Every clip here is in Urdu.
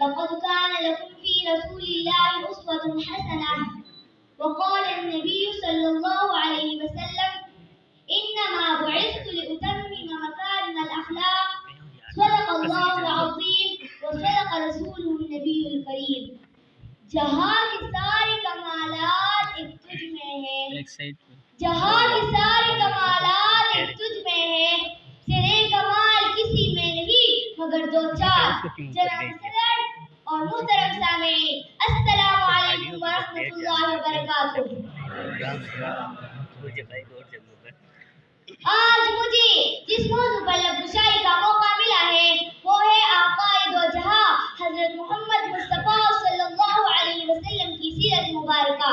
لقد كان لكم في رسول الله أسوة حسنة. وقال النبي صلى الله عليه وسلم إنما بعثت لأتمم مكارم الأخلاق. صدق الله العظيم وصدق رسوله النبی الکریم. جہاں کی ساری کمالات ایک تجھ میں ہے، جہاں کی ساری کمالات ایک تجھ میں ہے، سرے کمال کسی میں نہیں مگر دو چار. جناب صدر اور محترم سامعین، السلام علیکم ورحمۃ اللہ وبرکاتہ. آج مجھے جس موضوع پر لب گشائی کا موقع ملا ہے وہ ہے آقائے دو جہاں حضرت محمد مصطفیٰ صلی اللہ علیہ وسلم کی سیرت مبارکہ.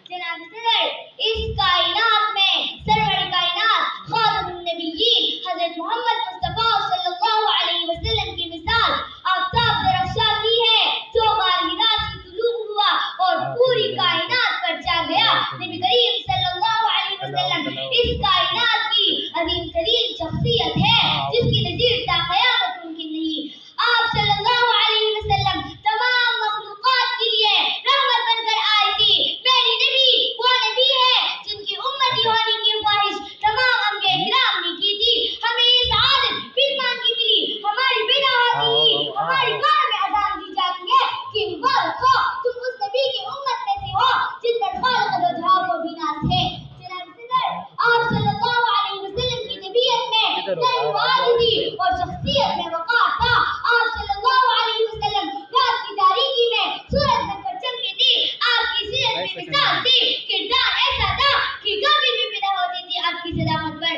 جناب صدر، اس کائنات میں سرور کائنات خاتم النبیین حضرت محمد مصطفیٰ صلی اللہ علیہ وسلم کی مثال آفتاب درخشاں کی ہے. چوبار ہراس کی طلوع ہوا اور پوری کائنات پر چھا گیا. نبی کریم صلی اللہ علیہ وسلم اس کائنات کی عظیم ترین شخصیت ہے جس کی نظیر تا قیامت ممکن نہیں. آپ صلی اللہ علیہ وسلم تمام مخلوقات کے لیے رحمت بن کر آئی تھی. میری نبی وہ نبی ہے جن کی امتی ہونے کی خواہش تمام انبیاء کرام نے کی تھی. ہمیں یہ سعادت پھر مانگی ملی، ہماری بنا ہوتی ہی ہماری کان میں اذان دی جاتی ہے کہ مبارک ہو تم اس نبی کی امت میں سے ہو جن پر خالق دو جہاں کو بھی ناز ہے. جناب صدر، آپ صلی اللہ علیہ وسلم کی طبیعت میں نرموالی اور شخصیت میں وقار تھا. آپ صلی اللہ علیہ وسلم رات کی تاریکی میں سورج بن کر چمکے تھے. آپ کی سیرت میں مثال تھی، کردار ایسا تھا کہ کافر بھی پیدا ہوتی تھی آپ کی صداقت پر.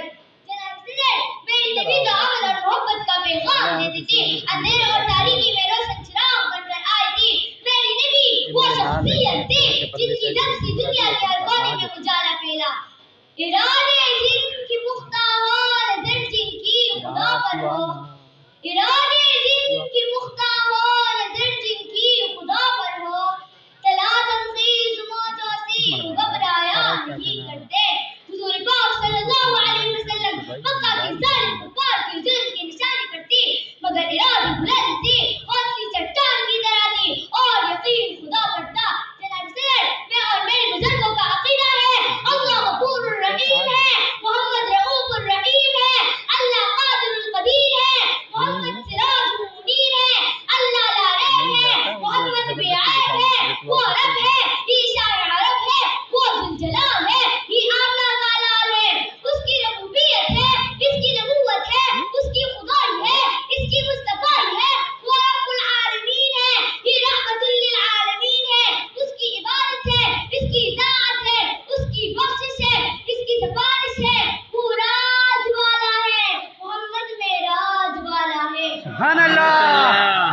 جناب صدر، میری نبی تو عمل اور محبت کا پیغام دیتے تھے. اندھیرے اور تاریکی میں روشن چراغ بن کر آئے تھی. میری نبی وہ شخصیت تھی جن کی جب سے دنیا کے ہر کونے میں اجالا پھیلا. ارادے جن کی پختہ ہو، نظر جن کی خدا پر ہو. ارادے جن کی پختہ ہو، نظر جن کی خدا پر ہو. تلادم خیز موجوں سے گھبرایا نہیں کرتے. حضور پاک صلی اللہ علیہ وسلم مکہ کے ظالم کفار کی ظلم کی نشانی کرتی مگر ارادے بلند تھی، حوصلے چٹان کی طرح تھی اور یقین خدا پر تھا. جناب صدر، میں اور میرے بزرگوں کا عقیدہ ہے اللہ غفور الرحیم ہے، محمد رؤوف الرحیم ہے، اللہ قادر القدیر ہے، محمد سراج المنیر ہے، اللہ لا ریب ہے، محمد بے عیب ہے، وہ رب ہے، یہ شاہ عرب ہے، وہ ذوالجلال ہے، یہ آمنہ کا لال ہے. اس کی ربوبیت ہے، اس کی نبوت ہے، اس کی خدائی ہے، اس کی مصطفیٰ ہے. وہ رب العالمین ہے، یہ رحمت للعالمین ہے. اس کی عبادت ہے، اس کی اطاعت ہے، اس کی بخشش ہے، اس کی سفارش ہے. وہ راج والا ہے، محمد میں راج والا ہے. سبحان اللہ.